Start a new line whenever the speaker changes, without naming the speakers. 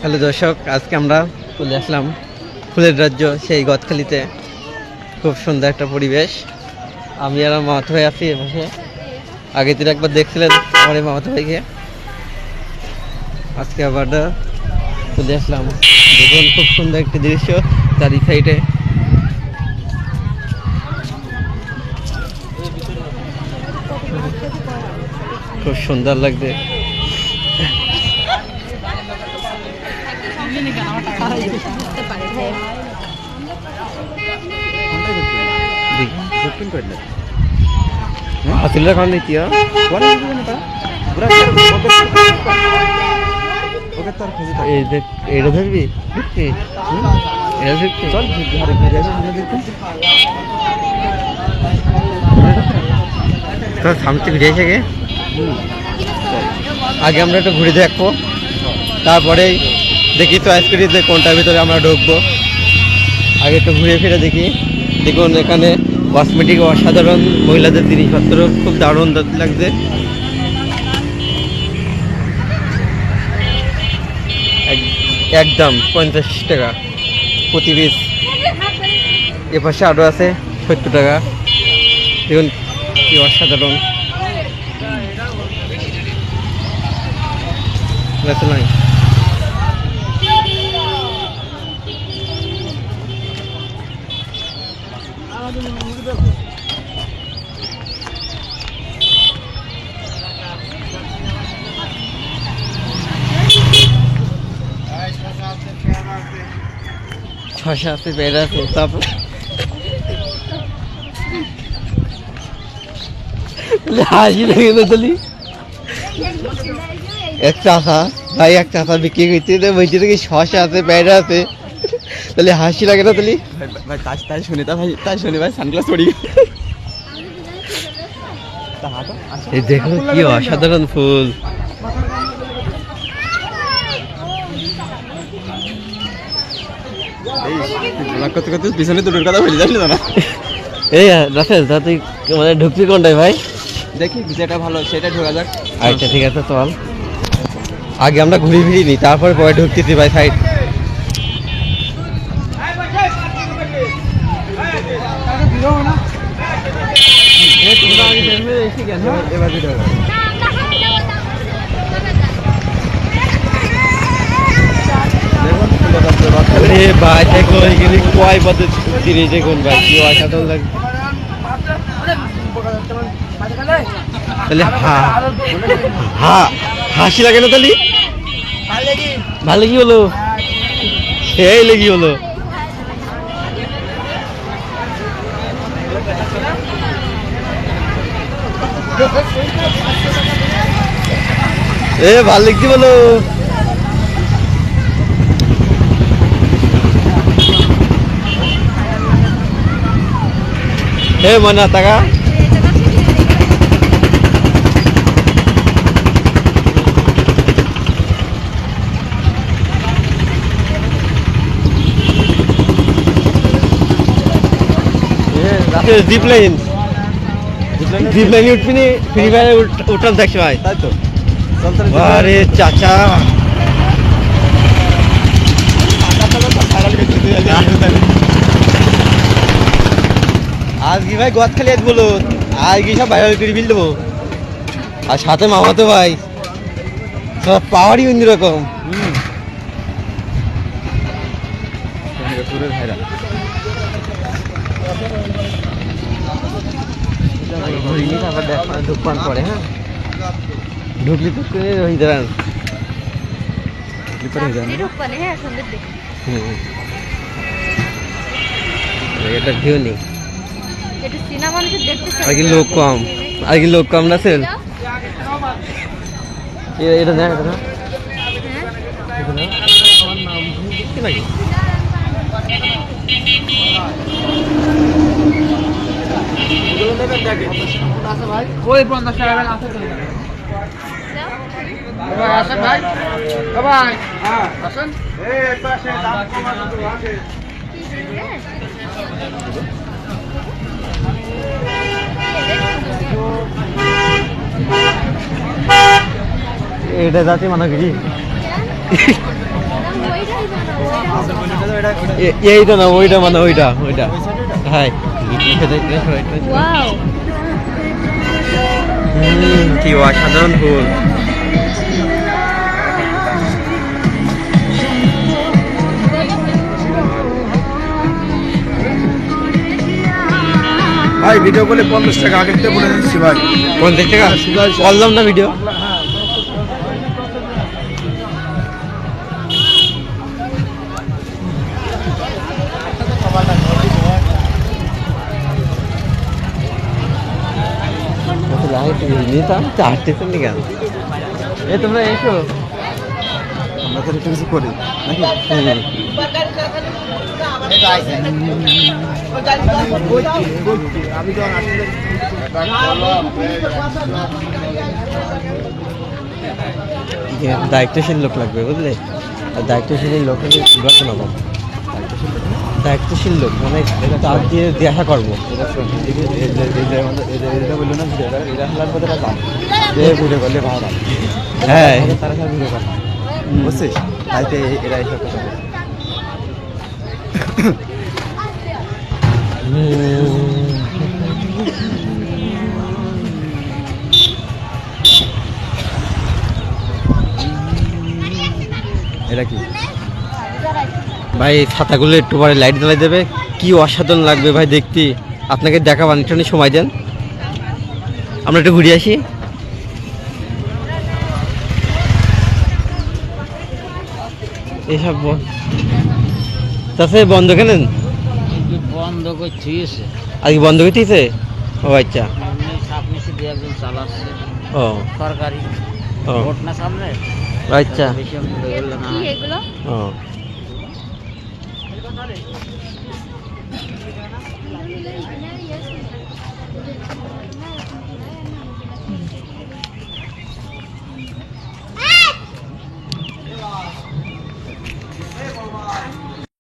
Hello দর্শক, আজকে আমরা চলে আসলাম ফুলের রাজ্য সেই গদখালিতে। খুব সুন্দর একটা পরিবেশ। আমি আর আমার মামাতো ভাই আছি বসে। আগে দিন একবার দেখছিলেন আমার এই মামাতো ভাইকে, আজকে আবার চলে আসলাম। দেখুন খুব সুন্দর একটি দৃশ্য চারি সাইডে। খুব সুন্দর লাগছে। আসলে কখন নিতি এটা ধরবি এটা দেখছি চল সামনে ঘুরে এসে গে। আগে আমরা একটু ঘুরে দেখবো, তারপরেই দেখি তো আইসক্রিমে কোনটার ভিতরে আমরা ঢুকবো। আগে একটু ঘুরে ফিরে দেখি। দেখুন এখানে কসমেটিক অসাধারণ, মহিলাদের জিনিসপত্র খুব দারুণ লাগছে। একদম 50 টাকা প্রতি পিস। এপাশে আরও আছে 70 টাকা। দেখুন কি অসাধারণ। শশা আছে, পেঁয়াজ আছে, তারপর হাসি লেগে গেলি। এক চাষা ভাই, এক চাষা বিক্রি করছে, বলছি কি শশা আছে, পেঁয়াজ আছে, তাহলে হাসি লাগে না? তাহলে
ভাই তাই শুনি তা ভাই, তাই শুনি ভাই সানগ্লাস পড়ি।
এই দেখো কি অসাধারণ ফুল।
করতে করতে পিছনে দুটোর কথা বলে যাচ্ছিল না।
এই রাফেল, তা তুই মানে ঢুকবি কোনটায় ভাই?
দেখি যেটা ভালো সেটা ঢোকা যাক।
আচ্ছা ঠিক আছে, চল। আগে আমরা ঘুরে ফিরি নি, তারপরে পরে ঢুকতেছি ভাই সাইড। ভাই দেখো এখানে কয় পথে জিনিস, দেখুন ভাই কি অসাধারণ লাগে। তাহলে হাসি লাগে না? তাহলে ভালো কি হলো, সেই লেগে হলো। এ ভাল লিখছি বলো। হে মনা টাকা জিপ লাইন উঠবি নি? ফ্রি ফায়ারে উঠলাম থাকছে ভাই,
তাই তো।
আরে চাচা আজকে ভাই গদখালি আজ বলো, আজকে সব ভাইরাল করে ফেল দেবো। আর সাথে মামাতো ভাই, সব পাওয়ারই অন্যরকম। ঘুরিনি, তারপর ঢুকপান পরে। হ্যাঁ ঢুকলি তো হয়ে যাবেন। এটা ভিউ নেই, আর কি লোক কম, আর কি লোক কম না সেল। এটা দেখ নাকি
ওই 50 টাকা আছে আসেন ভাই, ভাই আসেন। এই পাশে দাম কম আছে।
এটা যাতে মানে কি এইটা না, ওইটা মানে ওইটা ওইটা হ্যাঁ।
ওয়াও,
কি অসাধারণ ফুল।
ভাই ভিডিও করলে 50 টাকা আগের থেকে বলে দিচ্ছি ভাই।
50 টাকা করলাম না ভিডিও। চারটেছেন নি কেন? এ তোমরা এসো,
আমরা তো একটু কিছু করি নাকি? আমি তো
দায়িত্বশীল লোক লাগবে বুঝলে, আর দায়িত্বশীল লোক হলে নির্বাচন হবো। দায়িত্বশীল লোক মানে তার দিয়ে দেখা করবো।
এটা বললো না এটা হলার পথে রাখলাম ভিডিও করলে ভালো লাগে।
হ্যাঁ
তারা সব ভিডিও করে বুঝছিস, তাইতে এরা এইসব কথা বলে। এটা কি
ভাই, ছাতাগুলো একটু পরে লাইট জ্বালাই দেবে, কি অসাধারণ লাগবে ভাই দেখতে। আপনাকে দেখাবো, একটুখানি সময় দেন, আমরা একটু ঘুরে আসি। এইসব তাছাড়া বন্ধ কেন?
বন্ধ করছি
আজকে বন্ধ করতেছে? ও আচ্ছা,
সাবমিশে দিয়ে একজন চালাচ্ছে
ও
সরকারি
ও
ভোট না সামনে,
আচ্ছা
বেশি আমি বললাম না।
কি এগুলো?
ও